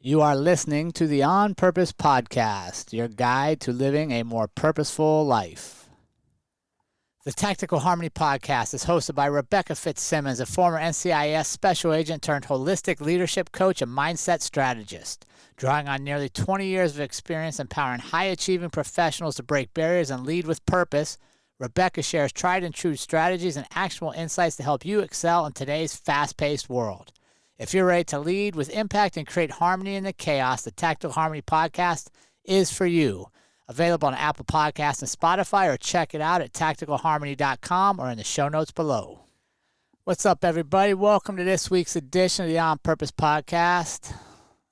You are listening to the On Purpose Podcast, your guide to living a more purposeful life. The Tactical Harmony Podcast is hosted by Rebecca Fitzsimmons, a former NCIS special agent turned holistic leadership coach and mindset strategist. Drawing on nearly 20 years of experience empowering high-achieving professionals to break barriers and lead with purpose, Rebecca shares tried and true strategies and actionable insights to help you excel in today's fast-paced world. If you're ready to lead with impact and create harmony in the chaos, the Tactical Harmony Podcast is for you. Available on Apple Podcasts and Spotify, or check it out at tacticalharmony.com or in the show notes below. What's up, everybody? Welcome to this week's edition of the On Purpose Podcast,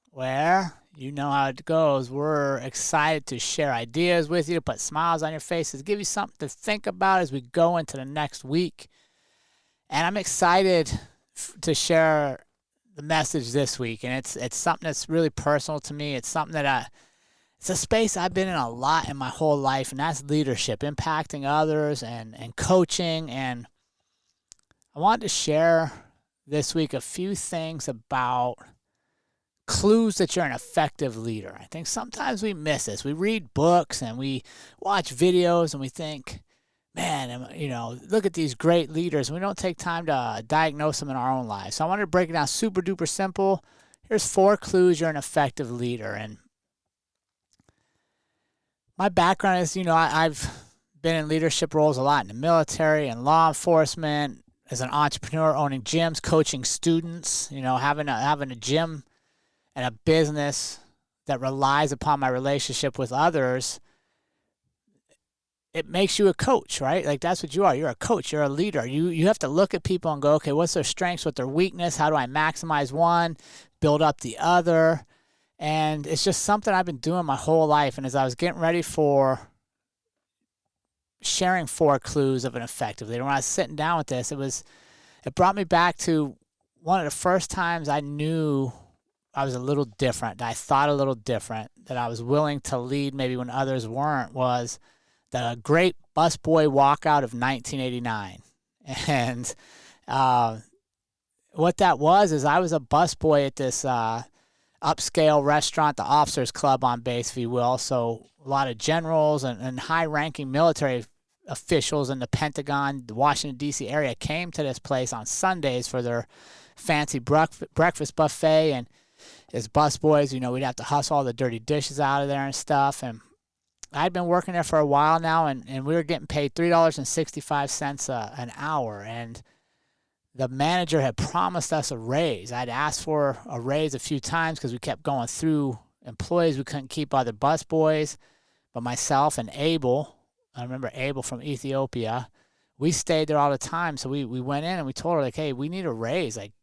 where you know how it goes. We're excited to share ideas with you, to put smiles on your faces, give you something to think about as we go into the next week. And I'm excited to share the message this week, and it's something that's really personal to me. It's something that it's a space I've been in a lot in my whole life, and that's leadership, impacting others and coaching. And I wanted to share this week a few things about clues that you're an effective leader. I think sometimes we miss this. We read books and we watch videos and we think, man, look at these great leaders. And we don't take time to diagnose them in our own lives. So I wanted to break it down super duper simple. Here's 4 clues you're an effective leader. And my background is, I've been in leadership roles a lot in the military and law enforcement, as an entrepreneur, owning gyms, coaching students, having a gym and a business that relies upon my relationship with others. It makes you a coach, right? Like, that's what you are. You're a coach. You're a leader. You have to look at people and go, okay, what's their strengths, what's their weakness? How do I maximize one, build up the other? And it's just something I've been doing my whole life. And as I was getting ready for sharing 4 clues of an effective leader, when I was sitting down with this, it brought me back to one of the first times I knew I was a little different, that I thought a little different, that I was willing to lead maybe when others weren't, was the great busboy walkout of 1989. And what that was is I was a busboy at this upscale restaurant, the Officers Club on base, if you will. So a lot of generals and high-ranking military officials in the Pentagon, the Washington, D.C. area came to this place on Sundays for their fancy breakfast buffet. And as busboys, we'd have to hustle all the dirty dishes out of there and stuff. And I'd been working there for a while now, and we were getting paid $3.65 an hour. And the manager had promised us a raise. I'd asked for a raise a few times because we kept going through employees. We couldn't keep other busboys. But myself and Abel, I remember Abel from Ethiopia, we stayed there all the time. So we went in and we told her, like, hey, we need a raise. Like,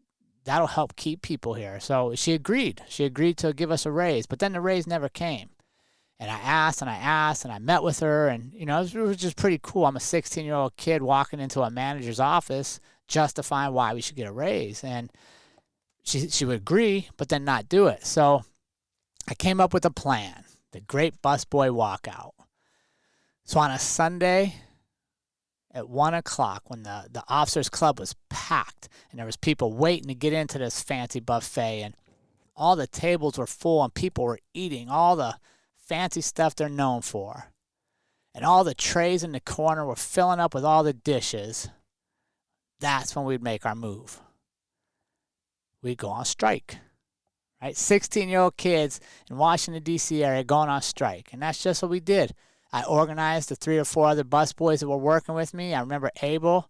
that'll help keep people here. So she agreed. She agreed to give us a raise. But then the raise never came. And I asked and I met with her, and, it was just pretty cool. I'm a 16-year-old kid walking into a manager's office justifying why we should get a raise. And she would agree, but then not do it. So I came up with a plan, the great busboy walkout. So on a Sunday at 1 o'clock, when the Officers Club was packed and there was people waiting to get into this fancy buffet, and all the tables were full and people were eating all the fancy stuff they're known for, and all the trays in the corner were filling up with all the dishes, that's when we'd make our move. We'd go on strike, right? 16-year-old kids in Washington, D.C. area going on strike, and that's just what we did. I organized the 3 or 4 other busboys that were working with me. I remember Abel,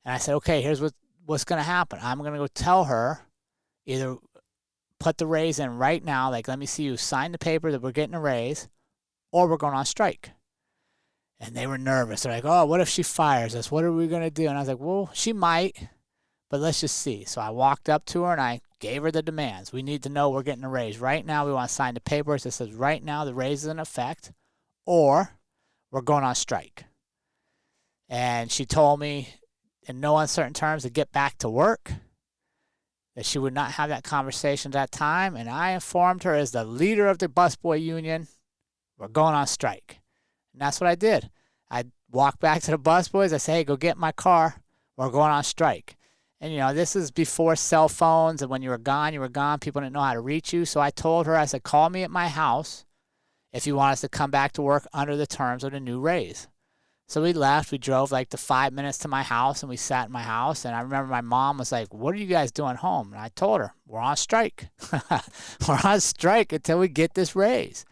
and I said, okay, here's what's going to happen. I'm going to go tell her, either put the raise in right now, like, let me see you sign the paper that we're getting a raise, or we're going on strike. And they were nervous. They're like, oh, what if she fires us? What are we going to do? And I was like, well, she might, but let's just see. So I walked up to her and I gave her the demands. We need to know we're getting a raise. Right now, we want to sign the papers that says right now the raise is in effect, or we're going on strike. And she told me in no uncertain terms to get back to work, that she would not have that conversation at that time. And I informed her, as the leader of the busboy union, we're going on strike. And that's what I did. I walked back to the busboys. I said, hey, go get my car. We're going on strike. And, this is before cell phones. And when you were gone, you were gone. People didn't know how to reach you. So I told her, I said, call me at my house if you want us to come back to work under the terms of the new raise. So we left. We drove like the 5 minutes to my house, and we sat in my house. And I remember my mom was like, what are you guys doing home? And I told her, we're on strike. We're on strike until we get this raise.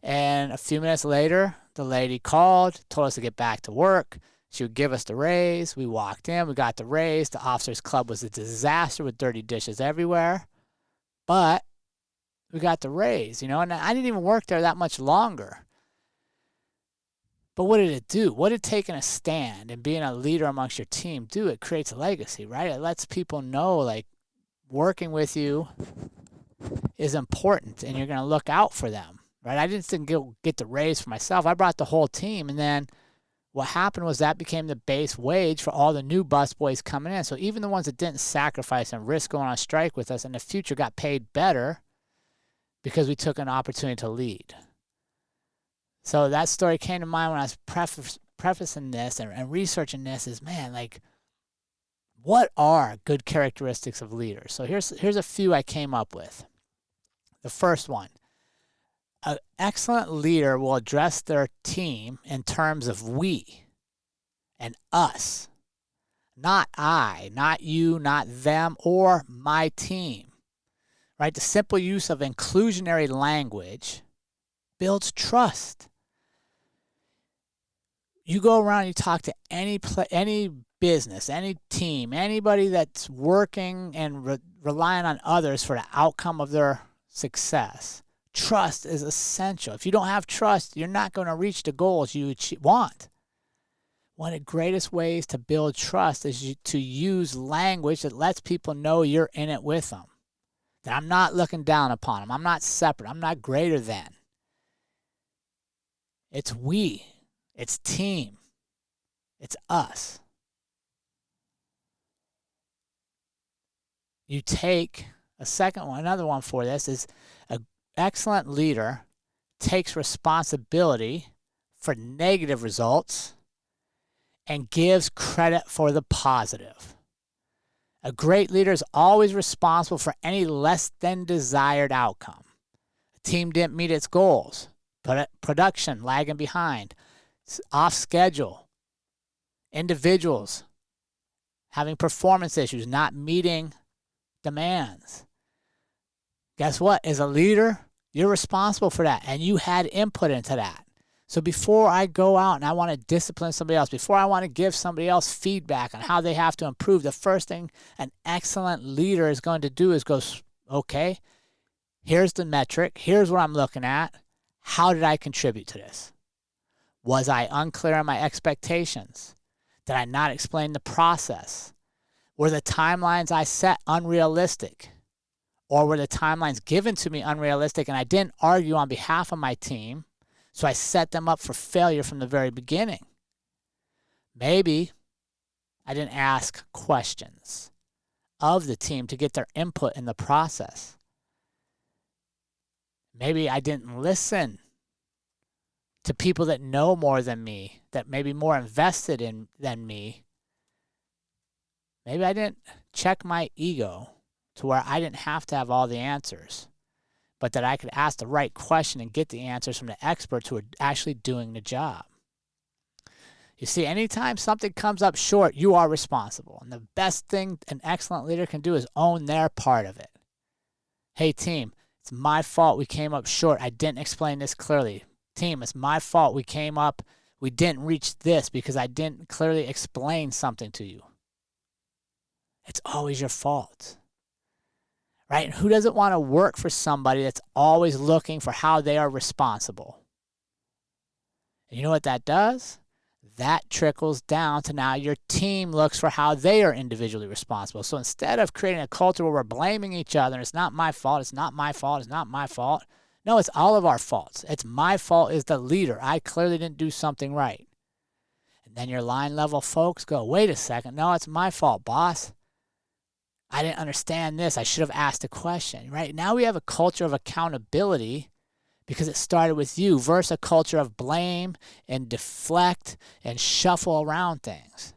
And a few minutes later, the lady called, told us to get back to work. She would give us the raise. We walked in. We got the raise. The officers' club was a disaster with dirty dishes everywhere. But we got the raise, and I didn't even work there that much longer. But what did it do? What did taking a stand and being a leader amongst your team do? It creates a legacy, right? It lets people know, like, working with you is important and you're going to look out for them, right? I didn't get the raise for myself. I brought the whole team, and then what happened was that became the base wage for all the new busboys coming in. So even the ones that didn't sacrifice and risk going on strike with us in the future got paid better because we took an opportunity to lead. So that story came to mind when I was prefacing this and researching this is, man, like, what are good characteristics of leaders? So here's a few I came up with. The first one. An excellent leader will address their team in terms of we and us, not I, not you, not them, or my team, right? The simple use of inclusionary language builds trust. You go around and you talk to any business, any team, anybody that's working and relying on others for the outcome of their success. Trust is essential. If you don't have trust, you're not going to reach the goals you want. One of the greatest ways to build trust is to use language that lets people know you're in it with them. That I'm not looking down upon them. I'm not separate. I'm not greater than. It's we. It's team. It's us. You take a second one, another one for this is an excellent leader takes responsibility for negative results and gives credit for the positive. A great leader is always responsible for any less than desired outcome. A team didn't meet its goals. Production lagging behind. Off schedule. Individuals having performance issues, not meeting demands. Guess what? As a leader, you're responsible for that, and you had input into that. So before I go out and I want to discipline somebody else, before I want to give somebody else feedback on how they have to improve, the first thing an excellent leader is going to do is go, okay, here's the metric. Here's what I'm looking at. How did I contribute to this? Was I unclear on my expectations? Did I not explain the process? Were the timelines I set unrealistic? Or were the timelines given to me unrealistic and I didn't argue on behalf of my team? So I set them up for failure from the very beginning. Maybe I didn't ask questions of the team to get their input in the process. Maybe I didn't listen to people that know more than me, that may be more invested in than me. Maybe I didn't check my ego to where I didn't have to have all the answers, but that I could ask the right question and get the answers from the experts who are actually doing the job. You see, anytime something comes up short, you are responsible. And the best thing an excellent leader can do is own their part of it. Hey, team, it's my fault we came up short. I didn't explain this clearly. Team, it's my fault we didn't reach this because I didn't clearly explain something to you. It's always your fault. Right? And who doesn't want to work for somebody that's always looking for how they are responsible? And you know what that does? That trickles down to now your team looks for how they are individually responsible. So instead of creating a culture where we're blaming each other, and it's not my fault, it's not my fault, it's not my fault. No, it's all of our faults. It's my fault as the leader. I clearly didn't do something right. And then your line level folks go, wait a second. No, it's my fault, boss. I didn't understand this. I should have asked a question, right? Now we have a culture of accountability because it started with you versus a culture of blame and deflect and shuffle around things.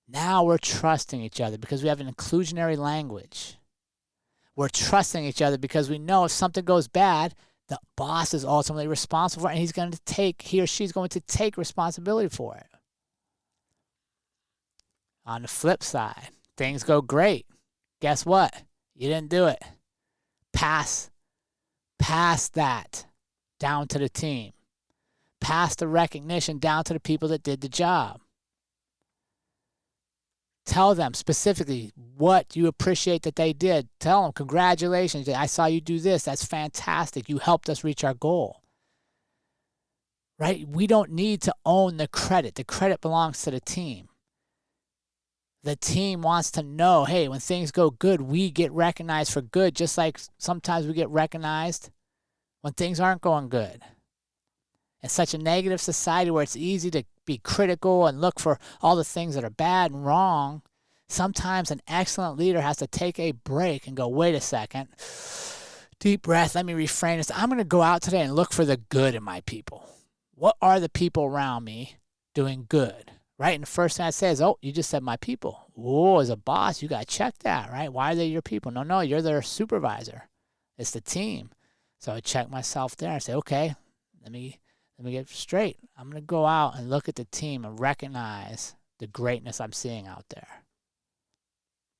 Now we're trusting each other because we have an inclusionary language. We're trusting each other because we know if something goes bad, the boss is ultimately responsible for it, and he or she's going to take responsibility for it. On the flip side, things go great. Guess what? You didn't do it. Pass that down to the team. Pass the recognition down to the people that did the job. Tell them specifically what you appreciate that they did. Tell them, congratulations, I saw you do this. That's fantastic. You helped us reach our goal. Right? We don't need to own the credit. The credit belongs to the team. The team wants to know, hey, when things go good, we get recognized for good, just like sometimes we get recognized when things aren't going good. In such a negative society where it's easy to be critical and look for all the things that are bad and wrong, sometimes an excellent leader has to take a break and go, wait a second, deep breath, let me reframe this. I'm going to go out today and look for the good in my people. What are the people around me doing good? Right? And the first thing I say is, oh, you just said my people. Oh, as a boss, you got to check that, right? Why are they your people? No, you're their supervisor. It's the team. So I check myself there and say, okay, let me get straight. I'm going to go out and look at the team and recognize the greatness I'm seeing out there.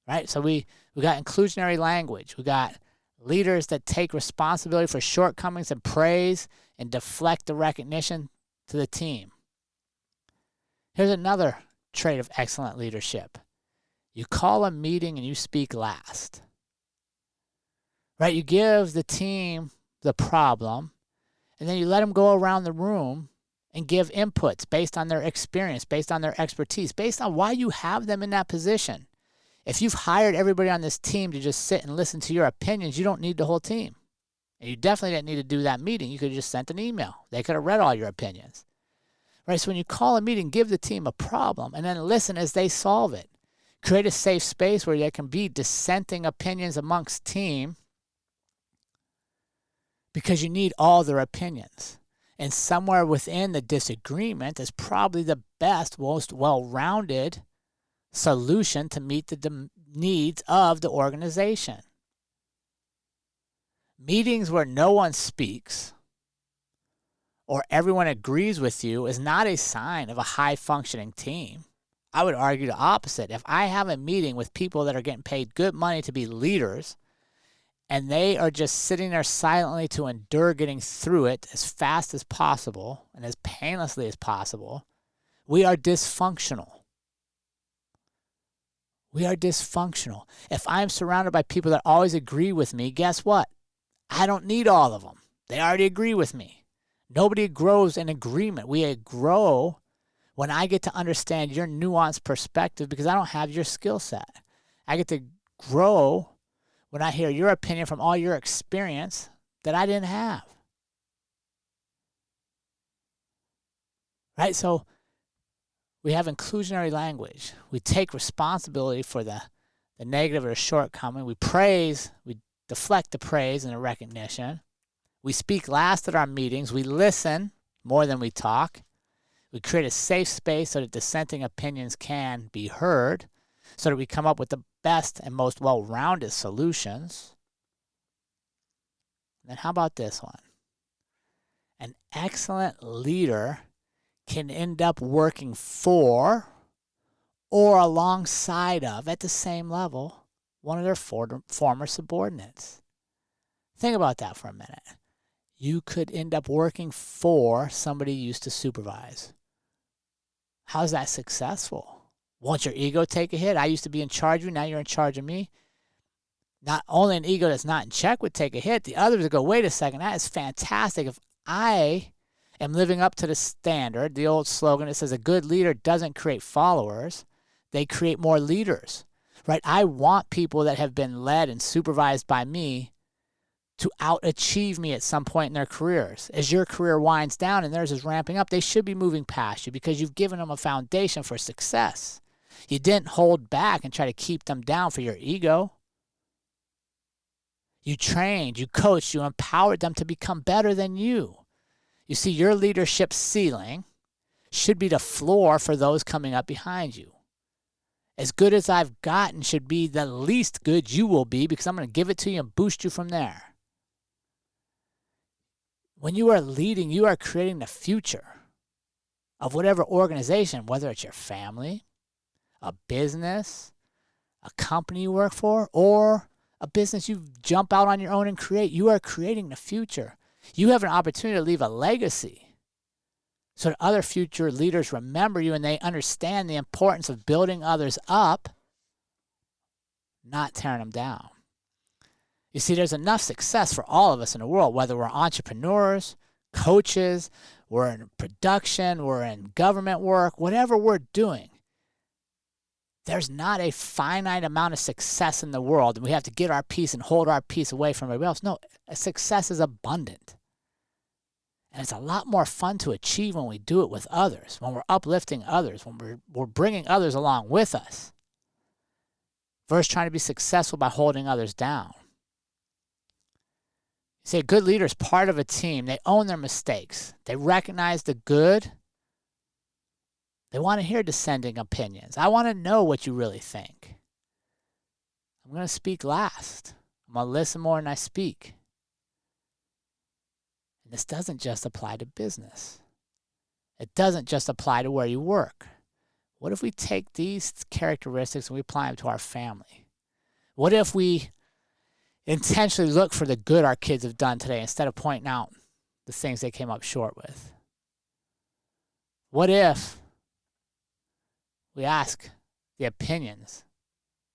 Right? So we got inclusionary language. We got leaders that take responsibility for shortcomings and praise and deflect the recognition to the team. Here's another trait of excellent leadership. You call a meeting and you speak last. Right? You give the team the problem, and then you let them go around the room and give inputs based on their experience, based on their expertise, based on why you have them in that position. If you've hired everybody on this team to just sit and listen to your opinions, you don't need the whole team. And you definitely didn't need to do that meeting. You could have just sent an email. They could have read all your opinions. Right? So when you call a meeting, give the team a problem and then listen as they solve it. Create a safe space where there can be dissenting opinions amongst team because you need all their opinions. And somewhere within the disagreement is probably the best, most well-rounded solution to meet the needs of the organization. Meetings where no one speaks or everyone agrees with you is not a sign of a high-functioning team. I would argue the opposite. If I have a meeting with people that are getting paid good money to be leaders, and they are just sitting there silently to endure getting through it as fast as possible and as painlessly as possible, we are dysfunctional. We are dysfunctional. If I'm surrounded by people that always agree with me, guess what? I don't need all of them. They already agree with me. Nobody grows in agreement. We grow when I get to understand your nuanced perspective because I don't have your skill set. I get to grow when I hear your opinion from all your experience that I didn't have. Right? So we have inclusionary language. We take responsibility for the negative or the shortcoming. We praise, we deflect the praise and the recognition. We speak last at our meetings. We listen more than we talk. We create a safe space so that dissenting opinions can be heard, so that we come up with the best and most well-rounded solutions. And then how about this one? An excellent leader can end up working for or alongside of, at the same level, one of their former subordinates. Think about that for a minute. You could end up working for somebody you used to supervise. How's that successful? Won't your ego take a hit? I used to be in charge of you, now you're in charge of me. Not only an ego that's not in check would take a hit, the others would go, wait a second, that is fantastic. If I am living up to the standard, the old slogan that says a good leader doesn't create followers, they create more leaders, right? I want people that have been led and supervised by me to out-achieve me at some point in their careers. As your career winds down and theirs is ramping up, they should be moving past you because you've given them a foundation for success. You didn't hold back and try to keep them down for your ego. You trained, you coached, you empowered them to become better than you. You see, your leadership ceiling should be the floor for those coming up behind you. As good as I've gotten should be the least good you will be, because I'm going to give it to you and boost you from there. When you are leading, you are creating the future of whatever organization, whether it's your family, a business, a company you work for, or a business you jump out on your own and create. You are creating the future. You have an opportunity to leave a legacy so that other future leaders remember you and they understand the importance of building others up, not tearing them down. You see, there's enough success for all of us in the world, whether we're entrepreneurs, coaches, we're in production, we're in government work, whatever we're doing. There's not a finite amount of success in the world, and we have to get our peace and hold our peace away from everybody else. No, success is abundant. And it's a lot more fun to achieve when we do it with others, when we're uplifting others, when we're bringing others along with us, versus trying to be successful by holding others down. You see, a good leader is part of a team. They own their mistakes. They recognize the good. They want to hear dissenting opinions. I want to know what you really think. I'm going to speak last. I'm going to listen more than I speak. And this doesn't just apply to business. It doesn't just apply to where you work. What if we take these characteristics and we apply them to our family? What if we intentionally look for the good our kids have done today instead of pointing out the things they came up short with? What if we ask the opinions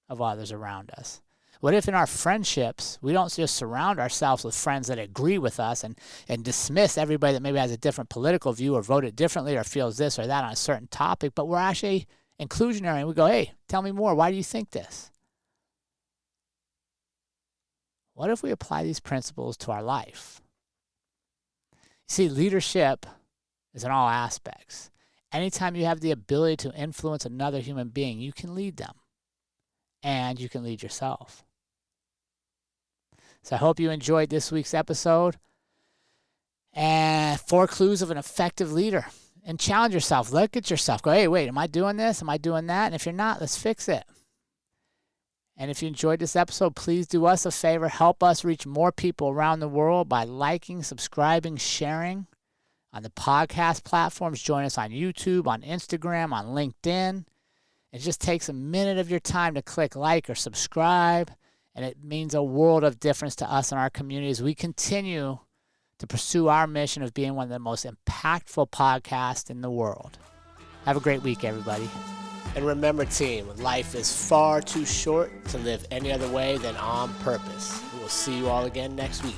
of others around us? What if in our friendships, we don't just surround ourselves with friends that agree with us and dismiss everybody that maybe has a different political view or voted differently or feels this or that on a certain topic, but we're actually inclusionary and we go, hey, tell me more. Why do you think this? What if we apply these principles to our life? See, leadership is in all aspects. Anytime you have the ability to influence another human being, you can lead them. And you can lead yourself. So I hope you enjoyed this week's episode. And 4 clues of an effective leader. And challenge yourself. Look at yourself. Go, hey, wait, am I doing this? Am I doing that? And if you're not, let's fix it. And if you enjoyed this episode, please do us a favor. Help us reach more people around the world by liking, subscribing, sharing on the podcast platforms. Join us on YouTube, on Instagram, on LinkedIn. It just takes a minute of your time to click like or subscribe, and it means a world of difference to us and our communities. We continue to pursue our mission of being one of the most impactful podcasts in the world. Have a great week, everybody. And remember, team, life is far too short to live any other way than on purpose. We will see you all again next week.